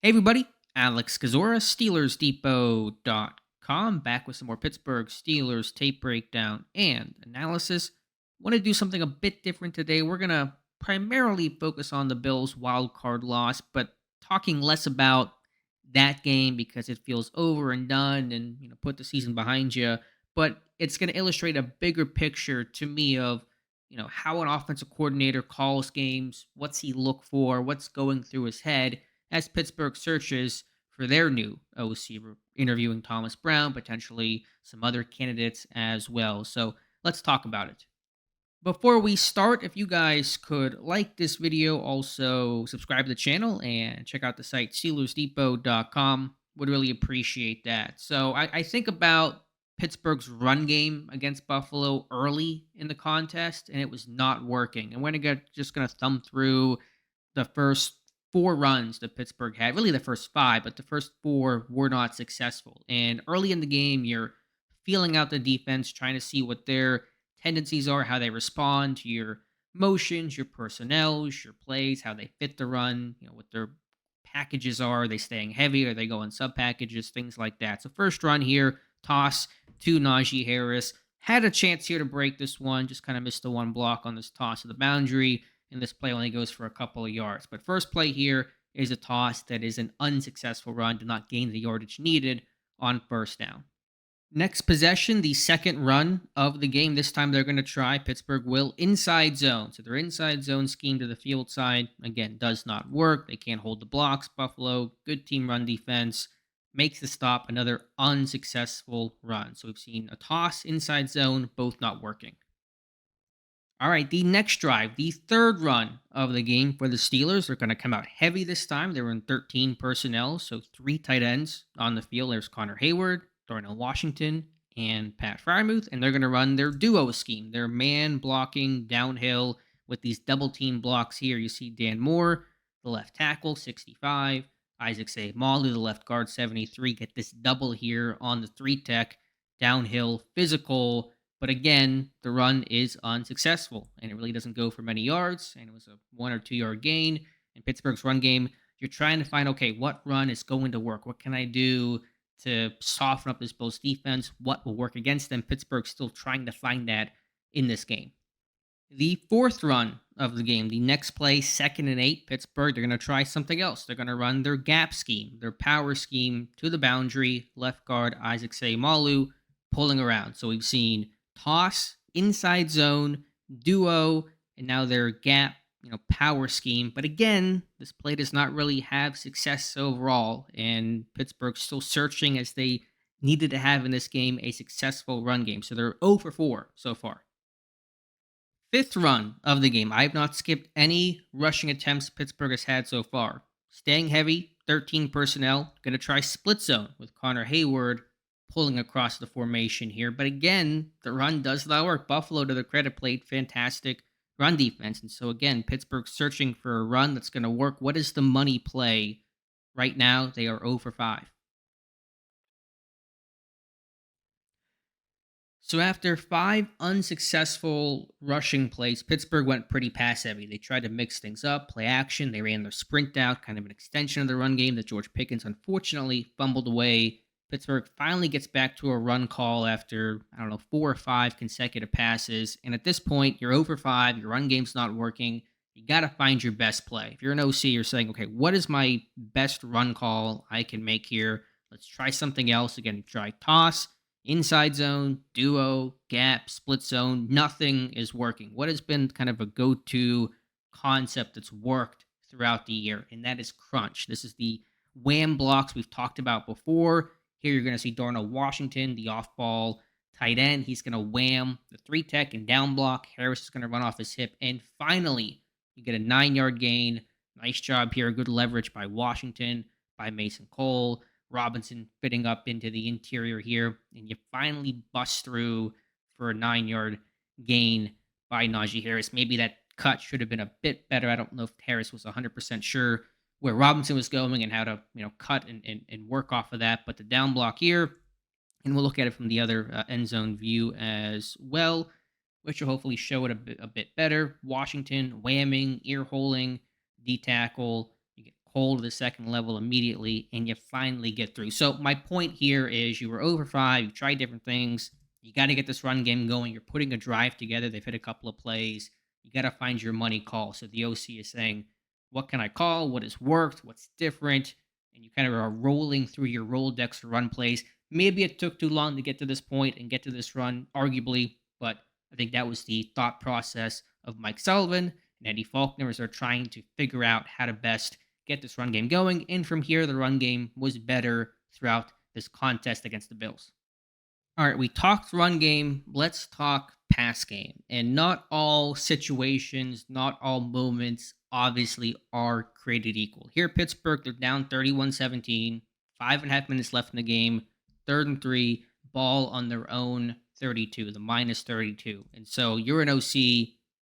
Hey everybody, Alex Kazora, SteelersDepot.com, back with some more Pittsburgh Steelers tape breakdown and analysis. Want to do something a bit different today. We're going to primarily focus on the Bills' wild card loss, but talking less about that game because it feels over and done and put the season behind you. But it's going to illustrate a bigger picture to me of how an offensive coordinator calls games, what's he look for, what's going through his head as Pittsburgh searches for their new OC. We're interviewing Thomas Brown, potentially some other candidates as well. So let's talk about it. Before we start, if you guys could like this video, also subscribe to the channel and check out the site SteelersDepot.com. Would really appreciate that. So I think about Pittsburgh's run game against Buffalo early in the contest, and it was not working. And just gonna thumb through the first four runs that Pittsburgh had, really the first five, but the first four were not successful. And early in the game, you're feeling out the defense, trying to see what their tendencies are, how they respond to your motions, your personnels, your plays, how they fit the run, what their packages are. Are they staying heavy? Are they going sub packages? Things like that. So, first run here, toss to Najee Harris. Had a chance here to break this one, just kind of missed the one block on this toss to the boundary, and this play only goes for a couple of yards. But first play here is a toss that is an unsuccessful run, did not gain the yardage needed on first down. Next possession, the second run of the game. This time they're going to try. Pittsburgh will inside zone. So their inside zone scheme to the field side, again, does not work. They can't hold the blocks. Buffalo, good team run defense, makes the stop. Another unsuccessful run. So we've seen a toss, inside zone, both not working. All right, the next drive, the third run of the game for the Steelers. They're going to come out heavy this time. They were in 13 personnel, so three tight ends on the field. There's Connor Hayward, Darnell Washington, and Pat Frymuth, and they're going to run their duo scheme, their man blocking downhill with these double team blocks here. You see Dan Moore, the left tackle, 65, Isaac Seumalo, the left guard, 73. Get this double here on the three tech, downhill, physical, but again, the run is unsuccessful and it really doesn't go for many yards. And it was a 1 or 2 yard gain. In Pittsburgh's run game, you're trying to find, okay, what run is going to work? What can I do to soften up this Bills defense? What will work against them? Pittsburgh's still trying to find that in this game. The fourth run of the game, the next play, 2nd and 8, Pittsburgh, they're going to try something else. They're going to run their gap scheme, their power scheme to the boundary. Left guard Isaac Seumalo pulling around. So we've seen toss, inside zone, duo, and now their gap, power scheme. But again, this play does not really have success overall, and Pittsburgh's still searching as they needed to have in this game a successful run game. So they're 0 for 4 so far. Fifth run of the game. I have not skipped any rushing attempts Pittsburgh has had so far. Staying heavy, 13 personnel. Going to try split zone with Connor Hayward pulling across the formation here. But again, the run does not work. Buffalo, to their credit, played fantastic run defense. And so again, Pittsburgh searching for a run that's going to work. What is the money play? Right now, they are 0 for 5. So after 5 unsuccessful rushing plays, Pittsburgh went pretty pass heavy. They tried to mix things up, play action. They ran their sprint out, kind of an extension of the run game that George Pickens unfortunately fumbled away. Pittsburgh finally gets back to a run call after, 4 or 5 consecutive passes. And at this point, you're over 5, your run game's not working. You got to find your best play. If you're an OC, you're saying, okay, what is my best run call I can make here? Let's try something else. Again, try toss, inside zone, duo, gap, split zone. Nothing is working. What has been kind of a go-to concept that's worked throughout the year? And that is crunch. This is the wham blocks we've talked about before. Here you're going to see Darnell Washington, the off-ball tight end. He's going to wham the 3 tech and down block. Harris is going to run off his hip. And finally, you get a 9-yard gain. Nice job here. Good leverage by Washington, by Mason Cole. Robinson fitting up into the interior here. And you finally bust through for a 9-yard gain by Najee Harris. Maybe that cut should have been a bit better. I don't know if Harris was 100% sure where Robinson was going and how to cut and work off of that. But the down block here, and we'll look at it from the other end zone view as well, which will hopefully show it a bit better. Washington whamming, ear holing, D tackle. You get cold to the second level immediately, and you finally get through. So my point here is you were over five, you tried different things. You got to get this run game going. You're putting a drive together. They've hit a couple of plays. You got to find your money call. So the OC is saying, what can I call? What has worked? What's different? And you kind of are rolling through your Rolodex for run plays. Maybe it took too long to get to this point and get to this run, arguably, but I think that was the thought process of Mike Sullivan and Eddie Faulkner as they're trying to figure out how to best get this run game going. And from here, the run game was better throughout this contest against the Bills. All right, we talked run game. Let's talk pass game. And not all situations, not all moments obviously are created equal. Here at Pittsburgh, they're down 31-17, 5.5 minutes left in the game, 3rd and 3, ball on their own 32, the minus 32. And so you're an OC,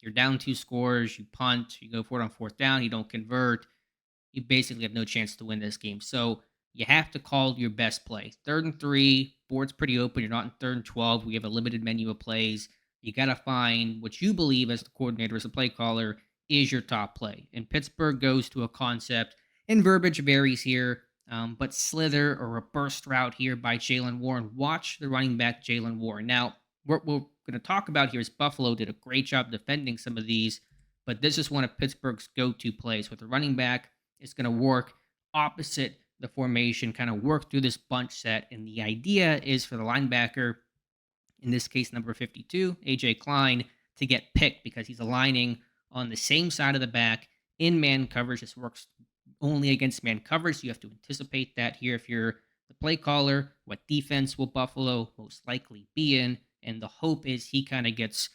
you're down 2 scores, you punt, you go for it on 4th down, you don't convert, you basically have no chance to win this game. So you have to call your best play. 3rd and 3, board's pretty open. You're not in 3rd and 12. We have a limited menu of plays. You got to find what you believe as the coordinator, as a play caller, is your top play. And Pittsburgh goes to a concept, and verbiage varies here, but slither or a burst route here by Jalen Warren. Watch the running back, Jalen Warren. Now, what we're going to talk about here is Buffalo did a great job defending some of these, but this is one of Pittsburgh's go-to plays with the running back. It's going to work opposite the formation, kind of work through this bunch set. And the idea is for the linebacker, in this case, number 52, A.J. Klein, to get picked because he's aligning on the same side of the back in man coverage. This works only against man coverage. So you have to anticipate that here. If you're the play caller, what defense will Buffalo most likely be in? And the hope is he kind of gets,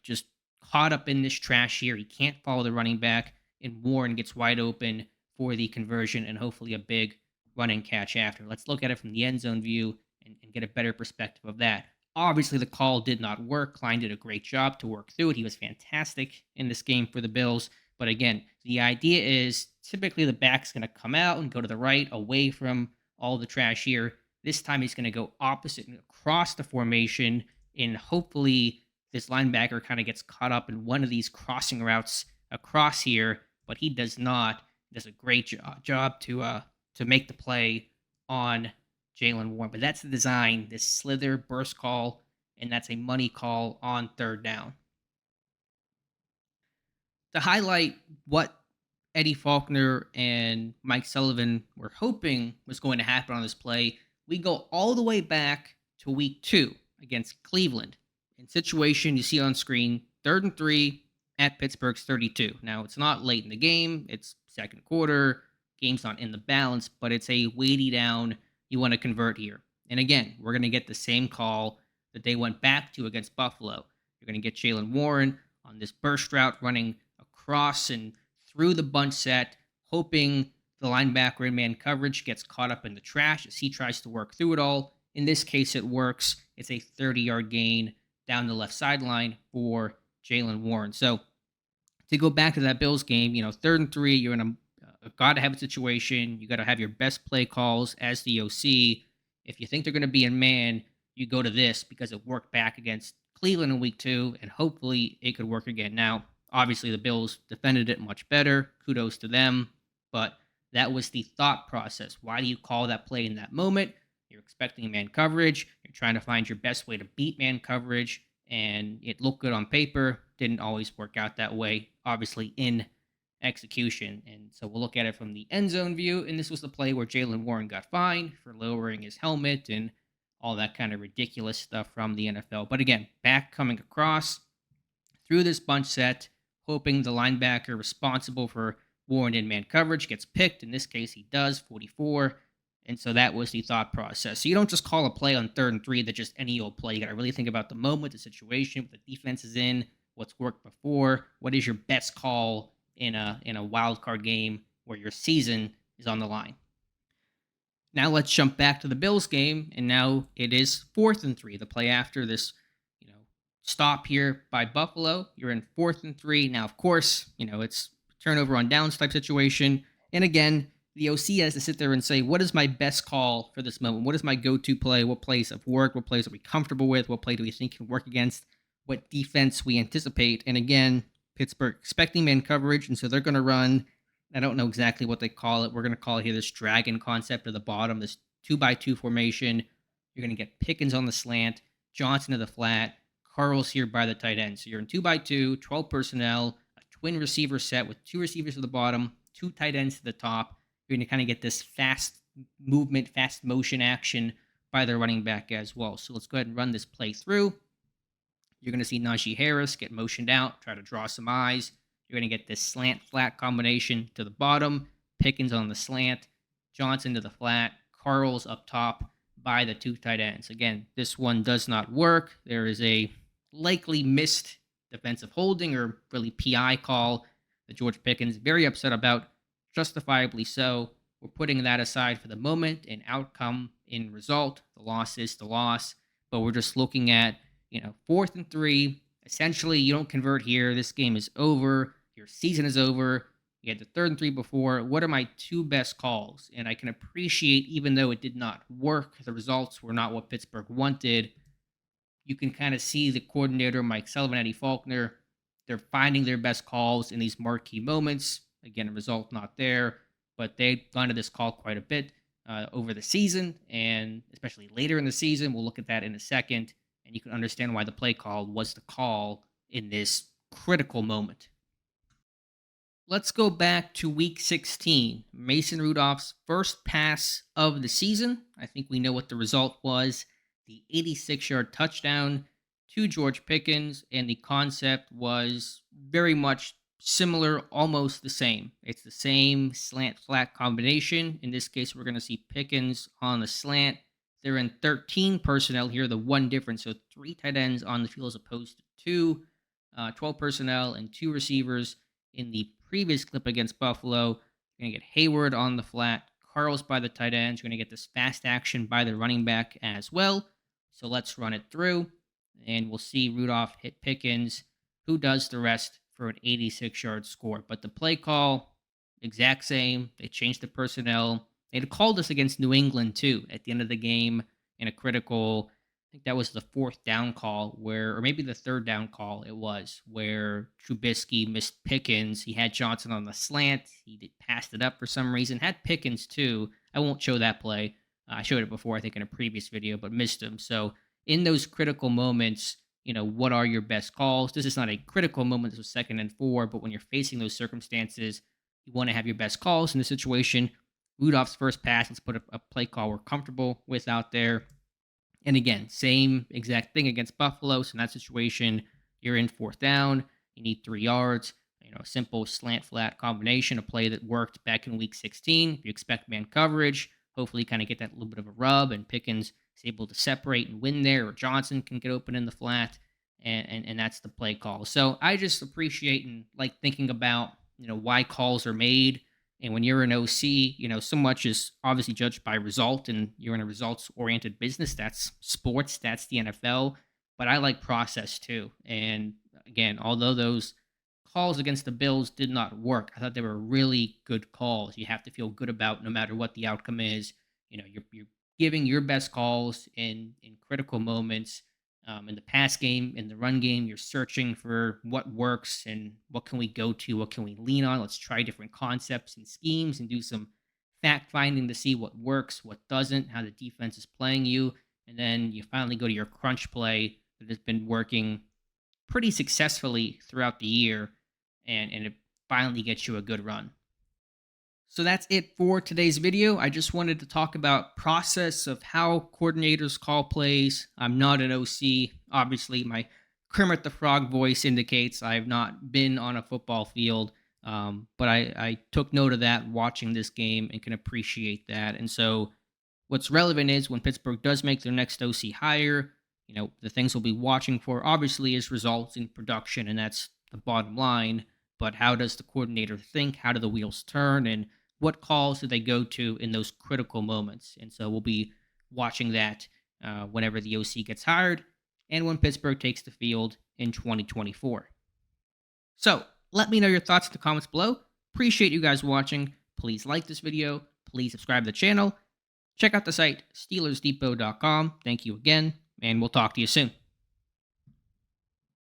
just caught up in this trash here. He can't follow the running back, and Warren gets wide open for the conversion and hopefully a big running catch after. Let's look at it from the end zone view and get a better perspective of that. Obviously, the call did not work. Klein did a great job to work through it. He was fantastic in this game for the Bills. But again, the idea is typically the back's going to come out and go to the right, away from all the trash here. This time he's going to go opposite and across the formation, and hopefully this linebacker kind of gets caught up in one of these crossing routes across here, but he does not. He does a great job to make the play on Jalen Warren. But that's the design, this slither burst call, and that's a money call on 3rd down. To highlight what Eddie Faulkner and Mike Sullivan were hoping was going to happen on this play, we go all the way back to week 2 against Cleveland. In situation you see on screen, 3rd and 3 at Pittsburgh's 32. Now, it's not late in the game. It's second quarter. Game's not in the balance, but it's a weighty down. You want to convert here. And again, we're going to get the same call that they went back to against Buffalo. You're going to get Jalen Warren on this burst route running across and through the bunch set, hoping the linebacker in man coverage gets caught up in the trash as he tries to work through it all. In this case, it works. It's a 30-yard gain down the left sideline for Jalen Warren. So to go back to that Bills game, 3rd and 3, you're in a got-to-have situation. You got to have your best play calls as the OC. If you think they're going to be in man, you go to this because it worked back against Cleveland in week 2, and hopefully it could work again. Now, obviously, the Bills defended it much better. Kudos to them. But that was the thought process. Why do you call that play in that moment? You're expecting man coverage. You're trying to find your best way to beat man coverage. And it looked good on paper. Didn't always work out that way, obviously, in execution. And so we'll look at it from the end zone view. And this was the play where Jalen Warren got fined for lowering his helmet and all that kind of ridiculous stuff from the NFL. But again, back coming across through this bunch set, hoping the linebacker responsible for Warren in man coverage gets picked. In this case, he does, 44. And so that was the thought process. So you don't just call a play on 3rd and 3 that just any old play. You got to really think about the moment, the situation, what the defense is in, what's worked before, what is your best call in a wild card game where your season is on the line. Now let's jump back to the Bills game, and now it is 4th and 3. The play after this, stop here by Buffalo. You're in 4th and 3. Now, of course, it's turnover on downs type situation. And again, the OC has to sit there and say, what is my best call for this moment? What is my go-to play? What plays have worked? What plays are we comfortable with? What play do we think can work against? What defense we anticipate? And again, Pittsburgh expecting man coverage, and so they're going to run I don't know exactly what they call it. We're going to call it here this dragon concept at the bottom, this two by two formation. You're going to get Pickens on the slant, Johnson to the flat, Carl's here by the tight end. So you're in 2 by 2, 12 personnel, a twin receiver set with two receivers at the bottom, two tight ends to the top. You're going to kind of get this fast movement, fast motion action by the running back as well. So let's go ahead and run this play through. You're going to see Najee Harris get motioned out, try to draw some eyes. You're going to get this slant flat combination to the bottom, Pickens on the slant, Johnson to the flat, Carl's up top by the two tight ends. Again, this one does not work. There is a likely missed defensive holding or really PI call that George Pickens very upset about, justifiably so. We're putting that aside for the moment. An outcome in result, the loss is the loss, but we're just looking at 4th and 3. Essentially, you don't convert here. This game is over. Your season is over. You had the 3rd and 3 before. What are my two best calls? And I can appreciate, even though it did not work, the results were not what Pittsburgh wanted. You can kind of see the coordinator, Mike Sullivan, Eddie Faulkner, they're finding their best calls in these marquee moments. Again, a result not there, but they've gone to this call quite a bit over the season, and especially later in the season. We'll look at that in a second, and you can understand why the play call was the call in this critical moment. Let's go back to week 16. Mason Rudolph's first pass of the season. I think we know what the result was. The 86-yard touchdown to George Pickens, and the concept was very much similar, almost the same. It's the same slant flat combination. In this case, we're going to see Pickens on the slant. They're in 13 personnel here, the one difference. So 3 tight ends on the field as opposed to 2, 12 personnel and 2 receivers. In the previous clip against Buffalo, you're going to get Hayward on the flat, Carl's by the tight ends. You're going to get this fast action by the running back as well. So let's run it through, and we'll see Rudolph hit Pickens, who does the rest for an 86-yard score. But the play call, exact same. They changed the personnel. They had called us against New England, too, at the end of the game in a critical, I think that was the 4th down call, or maybe the 3rd down call it was, where Trubisky missed Pickens. He had Johnson on the slant. He passed it up for some reason. Had Pickens, too. I won't show that play. I showed it before, I think, in a previous video, but missed him. So in those critical moments, what are your best calls? This is not a critical moment. This was 2nd and 4, but when you're facing those circumstances, you want to have your best calls. In this situation, Rudolph's first pass, let's put a play call we're comfortable with out there. And again, same exact thing against Buffalo. So in that situation, you're in 4th down. You need 3 yards. A simple slant flat combination, a play that worked back in week 16. If you expect man coverage, hopefully kind of get that little bit of a rub, and Pickens is able to separate and win there, or Johnson can get open in the flat, and that's the play call. So I just appreciate and like thinking about, why calls are made. And when you're an OC, so much is obviously judged by result, and you're in a results-oriented business. That's sports, that's the NFL. But I like process too. And again, although those calls against the Bills did not work, I thought they were really good calls. You have to feel good about no matter what the outcome is. You're giving your best calls in critical moments. In the pass game, in the run game, you're searching for what works and what can we go to, what can we lean on. Let's try different concepts and schemes and do some fact finding to see what works, what doesn't, how the defense is playing you. And then you finally go to your crunch play that has been working pretty successfully throughout the year, and it finally gets you a good run. So that's it for today's video. I just wanted to talk about process of how coordinators call plays. I'm not an OC. Obviously, my Kermit the Frog voice indicates I have not been on a football field, but I took note of that watching this game and can appreciate that. And so what's relevant is when Pittsburgh does make their next OC hire, the things we'll be watching for obviously is results in production, and that's the bottom line. But how does the coordinator think? How do the wheels turn? And what calls do they go to in those critical moments? And so we'll be watching that whenever the OC gets hired and when Pittsburgh takes the field in 2024. So let me know your thoughts in the comments below. Appreciate you guys watching. Please like this video. Please subscribe to the channel. Check out the site, SteelersDepot.com. Thank you again, and we'll talk to you soon.